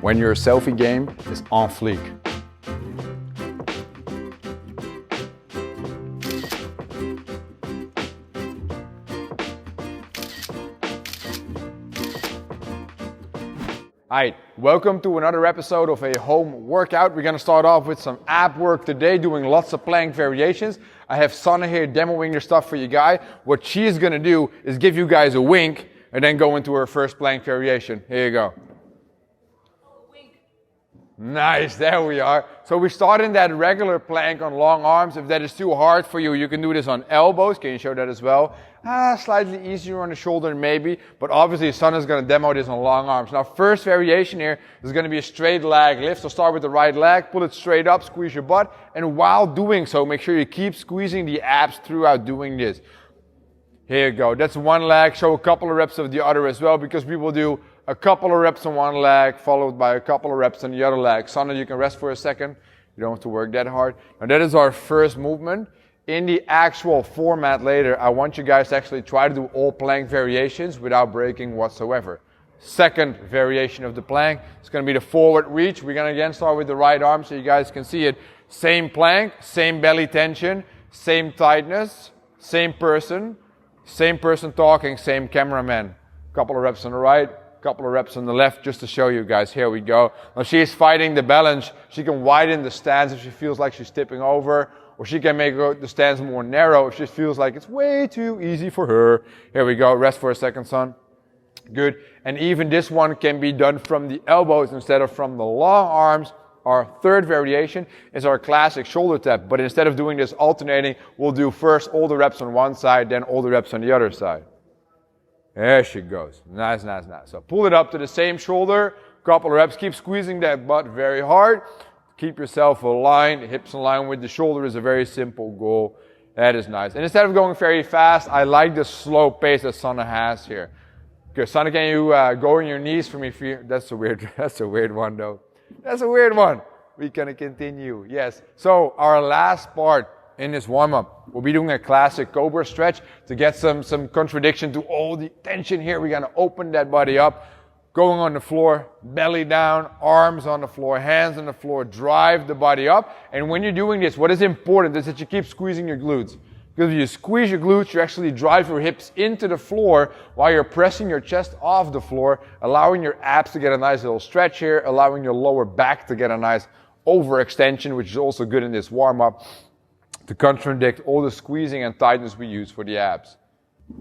when your selfie game is on fleek. Alright, welcome to another episode of a home workout. We're going to start off with some ab work today, doing lots of plank variations. I have Sanne here demoing your stuff for you guys. What she's going to do is give you guys a wink and then go into her first plank variation. Here you go. Nice, there we are. So we start in that regular plank on long arms. If that is too hard for you, you can do this on elbows. Can you show that as well? Slightly easier on the shoulder maybe, but obviously Sanne is going to demo this on long arms. Now first variation here is going to be a straight leg lift. So start with the right leg, pull it straight up, squeeze your butt, and while doing so, make sure you keep squeezing the abs throughout doing this. Here you go, that's one leg. Show a couple of reps of the other as well, because we will do a couple of reps on one leg, followed by a couple of reps on the other leg. Sanne, you can rest for a second. You don't have to work that hard. And that is our first movement. In the actual format later, I want you guys to actually try to do all plank variations without breaking whatsoever. Second variation of the plank is going to be the forward reach. We're going to again start with the right arm so you guys can see it. Same plank, same belly tension, same tightness, same person talking, same cameraman. Couple of reps on the right, couple of reps on the left, just to show you guys. Here we go. Now she's fighting the balance. She can widen the stance if she feels like she's tipping over, or she can make the stance more narrow if she feels like it's way too easy for her. Here we go. Rest for a second, son. Good. And even this one can be done from the elbows instead of from the long arms. Our third variation is our classic shoulder tap, but instead of doing this alternating, we'll do first all the reps on one side, then all the reps on the other side. There she goes. Nice, nice, nice. So pull it up to the same shoulder, couple of reps. Keep squeezing that butt very hard. Keep yourself aligned. Hips in line with the shoulder is a very simple goal. That is nice. And instead of going very fast, I like the slow pace that Sanne has here. Okay, Sanne, can you go on your knees for me? That's a weird one though. That's a weird one. We're gonna continue. Yes. So our last part in this warm-up, we'll be doing a classic Cobra stretch to get some contradiction to all the tension here. We're gonna open that body up, going on the floor, belly down, arms on the floor, hands on the floor, drive the body up. And when you're doing this, what is important is that you keep squeezing your glutes. Because if you squeeze your glutes, you actually drive your hips into the floor while you're pressing your chest off the floor, allowing your abs to get a nice little stretch here, allowing your lower back to get a nice overextension, which is also good in this warm-up, to contradict all the squeezing and tightness we use for the abs.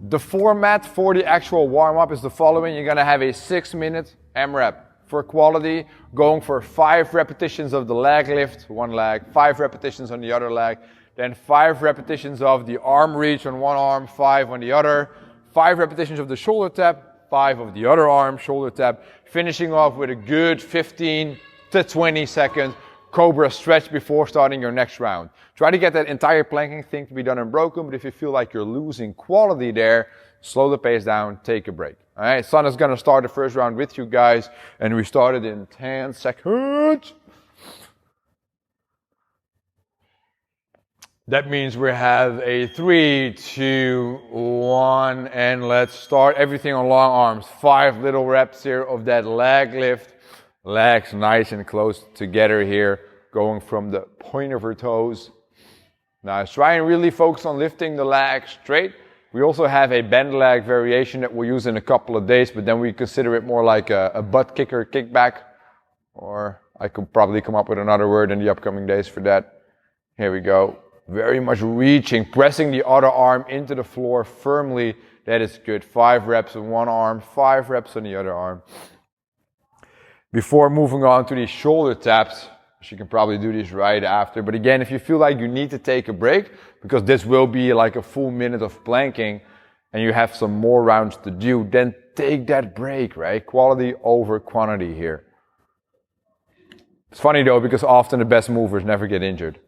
The format for the actual warm-up is the following. You're going to have a 6-minute AMRAP. For quality, going for 5 repetitions of the leg lift, one leg, 5 repetitions on the other leg, then 5 repetitions of the arm reach on one arm, 5 on the other, 5 repetitions of the shoulder tap, 5 of the other arm, shoulder tap, finishing off with a good 15 to 20 second Cobra stretch before starting your next round. Try to get that entire planking thing to be done unbroken, but if you feel like you're losing quality there, slow the pace down, take a break. All right, Sanne is going to start the first round with you guys, and we started in 10 seconds. That means we have a 3, 2, 1, and let's start everything on long arms. 5 little reps here of that leg lift. Legs nice and close together here, going from the point of her toes. Now try and really focus on lifting the leg straight. We also have a bend leg variation that we'll use in a couple of days, but then we consider it more like a butt kicker kickback, or I could probably come up with another word in the upcoming days for that. Here we go. Very much reaching, pressing the other arm into the floor firmly. That is good. 5 reps on one arm, 5 reps on the other arm. Before moving on to these shoulder taps, you can probably do these right after. But again, if you feel like you need to take a break, because this will be like a full minute of planking and you have some more rounds to do, then take that break, right? Quality over quantity here. It's funny though, because often the best movers never get injured.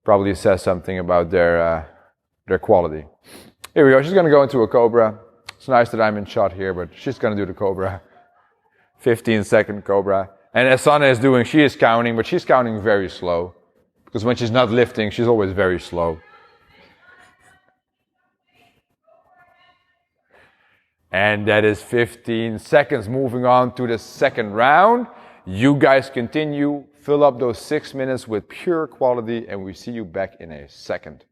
Probably says something about their quality. Here we go. She's going to go into a Cobra. It's nice that I'm in shot here, but she's going to do the Cobra. 15-second Cobra. And as Sanne is doing, she is counting, but she's counting very slow. Because when she's not lifting, she's always very slow. And that is 15 seconds. Moving on to the second round. You guys continue, fill up those 6 minutes with pure quality, and we see you back in a second.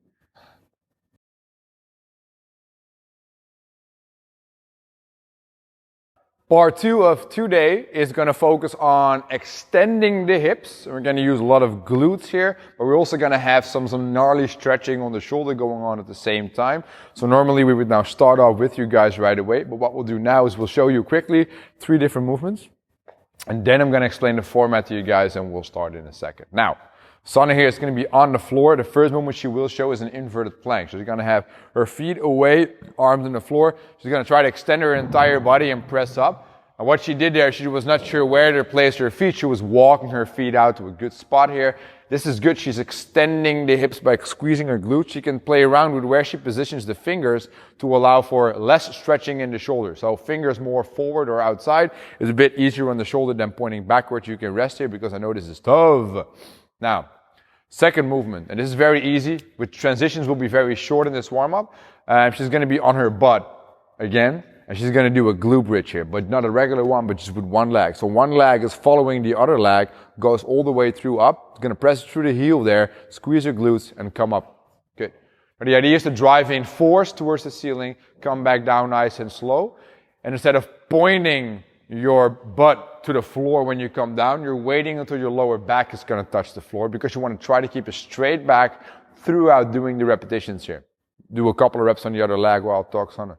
Part 2 of today is going to focus on extending the hips. We're going to use a lot of glutes here, but we're also going to have some gnarly stretching on the shoulder going on at the same time. So normally we would now start off with you guys right away, but what we'll do now is we'll show you quickly 3 different movements, and then I'm going to explain the format to you guys, and we'll start in a second. Now, Sana here is going to be on the floor. The first movement she will show is an inverted plank. So she's going to have her feet away, arms on the floor. She's going to try to extend her entire body and press up. And what she did there, she was not sure where to place her feet. She was walking her feet out to a good spot here. This is good. She's extending the hips by squeezing her glutes. She can play around with where she positions the fingers to allow for less stretching in the shoulder. So fingers more forward or outside is a bit easier on the shoulder than pointing backwards. You can rest here because I know this is tough. Now, second movement, and this is very easy, with transitions will be very short in this warm-up. She's going to be on her butt again, and she's going to do a glute bridge here, but not a regular one, but just with one leg. So one leg is following the other leg, goes all the way through up. It's going to press through the heel there, squeeze your glutes, and come up. Good. Now the idea is to drive in force towards the ceiling, come back down nice and slow, and instead of pointing your butt to the floor when you come down, you're waiting until your lower back is going to touch the floor because you want to try to keep a straight back throughout doing the repetitions here. Do a couple of reps on the other leg while I'll talk, Sana.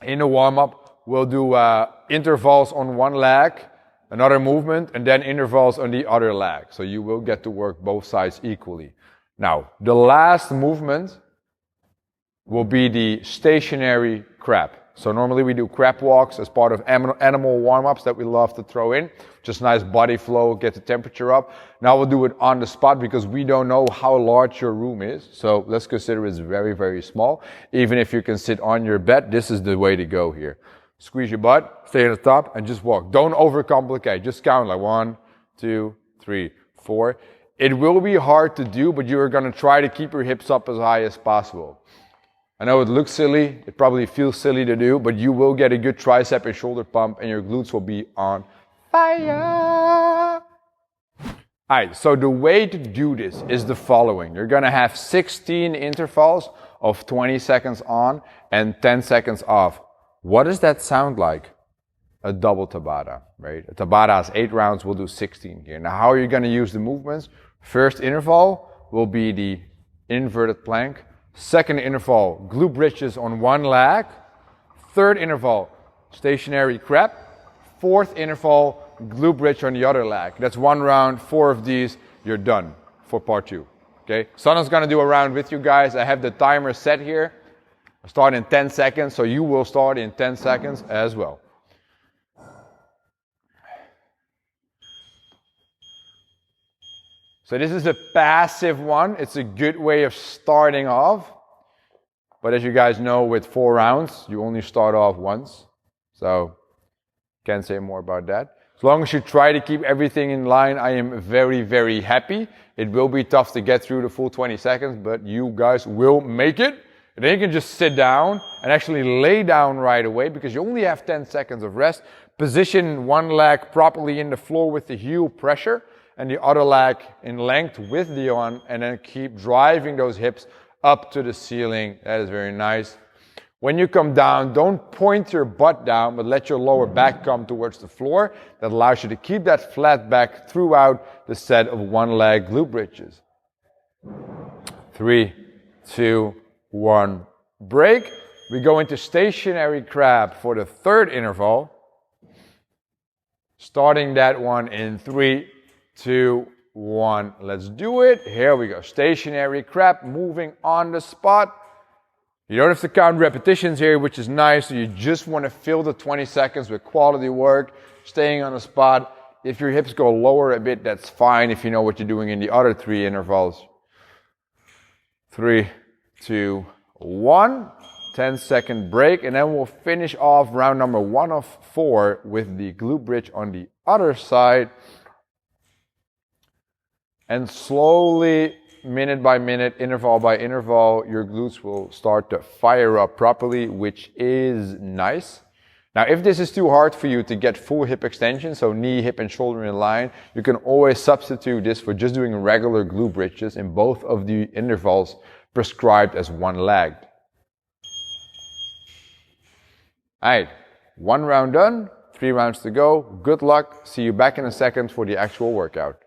In the warm-up, we'll do intervals on one leg, another movement, and then intervals on the other leg. So you will get to work both sides equally. Now, the last movement will be the stationary crab. So normally we do crab walks as part of animal warm-ups that we love to throw in. Just nice body flow, get the temperature up. Now we'll do it on the spot because we don't know how large your room is. So let's consider it's very, very small. Even if you can sit on your bed, this is the way to go here. Squeeze your butt, stay at the top, and just walk. Don't overcomplicate. Just count like 1, 2, 3, 4. It will be hard to do, but you are going to try to keep your hips up as high as possible. I know it looks silly, it probably feels silly to do, but you will get a good tricep and shoulder pump and your glutes will be on fire. Alright, so the way to do this is the following. You're gonna have 16 intervals of 20 seconds on and 10 seconds off. What does that sound like? A double Tabata, right? A Tabata has 8 rounds, we'll do 16 here. Now how are you gonna use the movements? First interval will be the inverted plank. Second interval, glute bridges on one leg. Third interval, stationary crab. Fourth interval, glute bridge on the other leg. That's 1 round, 4 of these, you're done for part 2. Okay, Sana's gonna do a round with you guys. I have the timer set here. I start in 10 seconds, so you will start in 10 seconds as well. So this is a passive one. It's a good way of starting off. But as you guys know, with 4 rounds, you only start off once. So, can't say more about that. As long as you try to keep everything in line, I am very, very happy. It will be tough to get through the full 20 seconds, but you guys will make it. And then you can just sit down and actually lay down right away because you only have 10 seconds of rest. Position one leg properly in the floor with the heel pressure, and the other leg in length with the one, and then keep driving those hips up to the ceiling. That is very nice. When you come down, don't point your butt down, but let your lower back come towards the floor. That allows you to keep that flat back throughout the set of one leg glute bridges. 3, 2, 1, break. We go into stationary crab for the third interval. Starting that one in 3, 2, 1. Let's do it. Here we go. Stationary crab, moving on the spot. You don't have to count repetitions here, which is nice. So you just want to fill the 20 seconds with quality work, staying on the spot. If your hips go lower a bit, that's fine if you know what you're doing in the other 3 intervals. 3, 2, 1. 10-second break, and then we'll finish off round number 1 of 4 with the glute bridge on the other side. And slowly, minute by minute, interval by interval, your glutes will start to fire up properly, which is nice. Now, if this is too hard for you to get full hip extension, so knee, hip, and shoulder in line, you can always substitute this for just doing regular glute bridges in both of the intervals prescribed as one leg. Alright, 1 round done, 3 rounds to go. Good luck. See you back in a second for the actual workout.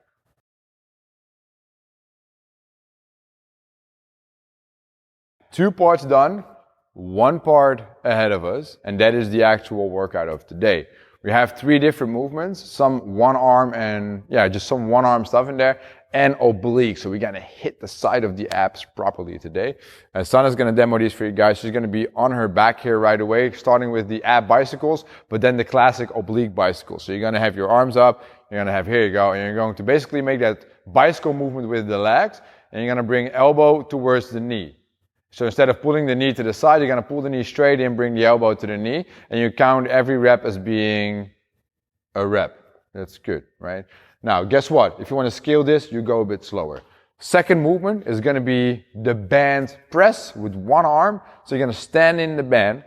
2 parts done, 1 part ahead of us, and that is the actual workout of today. We have 3 different movements, some one arm and just some one arm stuff in there, and oblique. So we're gonna hit the side of the abs properly today. And Sana's gonna demo these for you guys. She's gonna be on her back here right away, starting with the ab bicycles, but then the classic oblique bicycles. So you're gonna have your arms up, you're gonna have, here you go, and you're going to basically make that bicycle movement with the legs, and you're gonna bring elbow towards the knee. So instead of pulling the knee to the side, you're gonna pull the knee straight in, bring the elbow to the knee, and you count every rep as being a rep. That's good, right? Now, guess what? If you want to scale this, you go a bit slower. Second movement is going to be the band press with one arm. So you're going to stand in the band.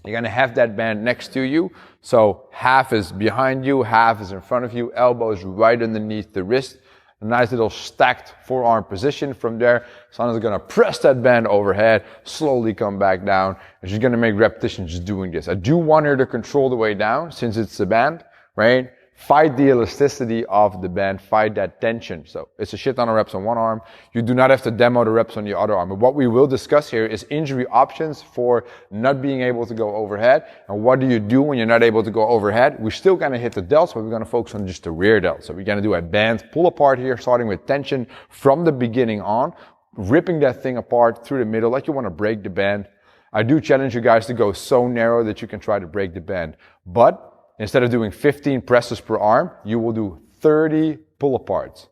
You're going to have that band next to you. So half is behind you, half is in front of you, elbows right underneath the wrist. A nice little stacked forearm position. From there, Sana's going to press that band overhead, slowly come back down. And she's going to make repetitions just doing this. I do want her to control the way down since it's the band, right? Fight the elasticity of the band, fight that tension. So it's a shit ton of reps on one arm. You do not have to demo the reps on the other arm. But what we will discuss here is injury options for not being able to go overhead. And what do you do when you're not able to go overhead? We're still going to hit the delts, but we're going to focus on just the rear delt. So we're going to do a band pull apart here, starting with tension from the beginning on, ripping that thing apart through the middle like you want to break the band. I do challenge you guys to go so narrow that you can try to break the band. But instead of doing 15 presses per arm, you will do 30 pull-aparts.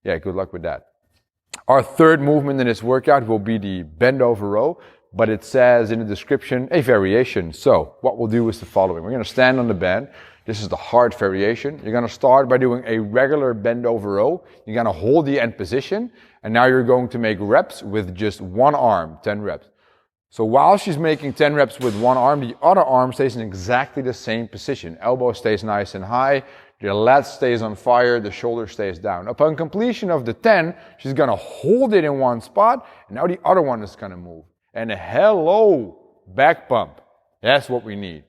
Yeah, good luck with that. Our third movement in this workout will be the bend over row, but it says in the description a variation. So what we'll do is the following. We're going to stand on the band. This is the hard variation. You're going to start by doing a regular bend over row. You're going to hold the end position, and now you're going to make reps with just one arm, 10 reps. So while she's making 10 reps with one arm, the other arm stays in exactly the same position. Elbow stays nice and high, the lat stays on fire, the shoulder stays down. Upon completion of the 10, she's gonna hold it in one spot, and now the other one is gonna move. And hello, back pump. That's what we need.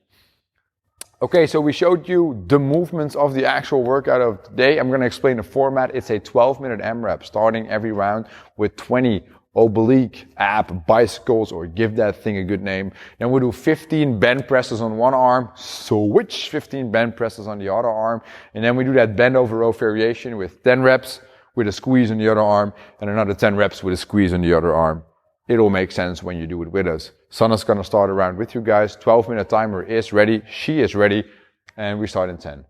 Okay, so we showed you the movements of the actual workout of today. I'm gonna explain the format. It's a 12-minute AMRAP, starting every round with 20 oblique ab bicycles, or give that thing a good name. Then we'll do 15 bend presses on one arm, switch 15 bend presses on the other arm, and then we do that bend over row variation with 10 reps with a squeeze on the other arm, and another 10 reps with a squeeze on the other arm. It'll make sense when you do it with us. Sana's gonna start around with you guys. 12-minute timer is ready, she is ready, and we start in 10.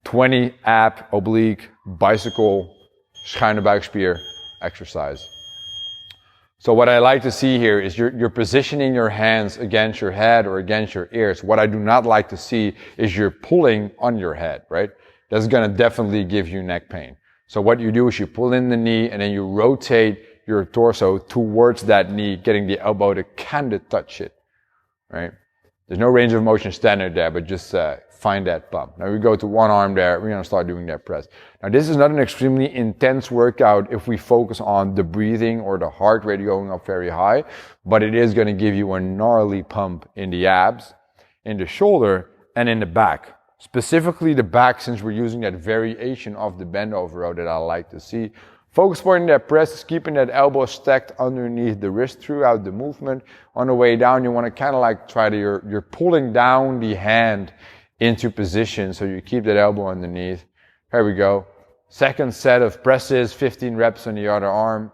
20 ab oblique bicycle schuine buikspier exercise. So what I like to see here is you're positioning your hands against your head or against your ears. What I do not like to see is you're pulling on your head, right? That's gonna definitely give you neck pain. So what you do is you pull in the knee and then you rotate your torso towards that knee, getting the elbow to kind of touch it, right? There's no range of motion standard there, but just find that bump. Now we go to one arm there, we're gonna start doing that press. Now this is not an extremely intense workout if we focus on the breathing or the heart rate going up very high, but it is gonna give you a gnarly pump in the abs, in the shoulder, and in the back. Specifically the back, since we're using that variation of the bend over row that I like to see. Focus point in that press is keeping that elbow stacked underneath the wrist throughout the movement. On the way down, you want to kind of like you're pulling down the hand into position, so you keep that elbow underneath. Here we go. Second set of presses, 15 reps on the other arm.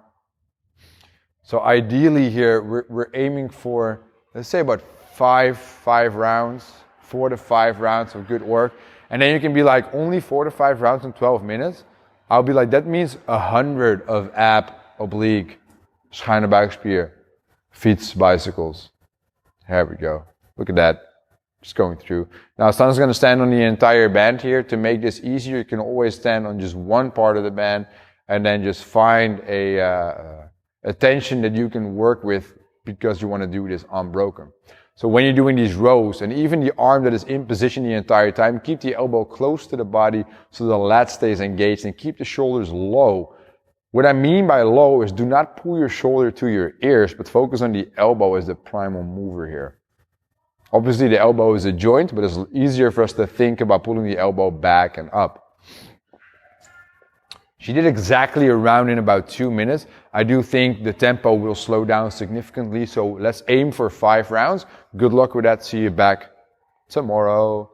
So ideally here, we're aiming for, let's say about five rounds, 4 to 5 rounds of good work. And then you can be like, only 4 to 5 rounds in 12 minutes? I'll be like, that means 100 of ab, oblique, schuine buikspier, fiets, bicycles. There we go. Look at that. Just going through. Now, Sana's going to stand on the entire band here. To make this easier, you can always stand on just one part of the band and then just find a tension that you can work with because you want to do this unbroken. So when you're doing these rows, and even the arm that is in position the entire time, keep the elbow close to the body so the lat stays engaged, and keep the shoulders low. What I mean by low is do not pull your shoulder to your ears, but focus on the elbow as the primal mover here. Obviously the elbow is a joint, but it's easier for us to think about pulling the elbow back and up. She did exactly a round in about 2 minutes. I do think the tempo will slow down significantly, so let's aim for 5 rounds. Good luck with that. See you back tomorrow.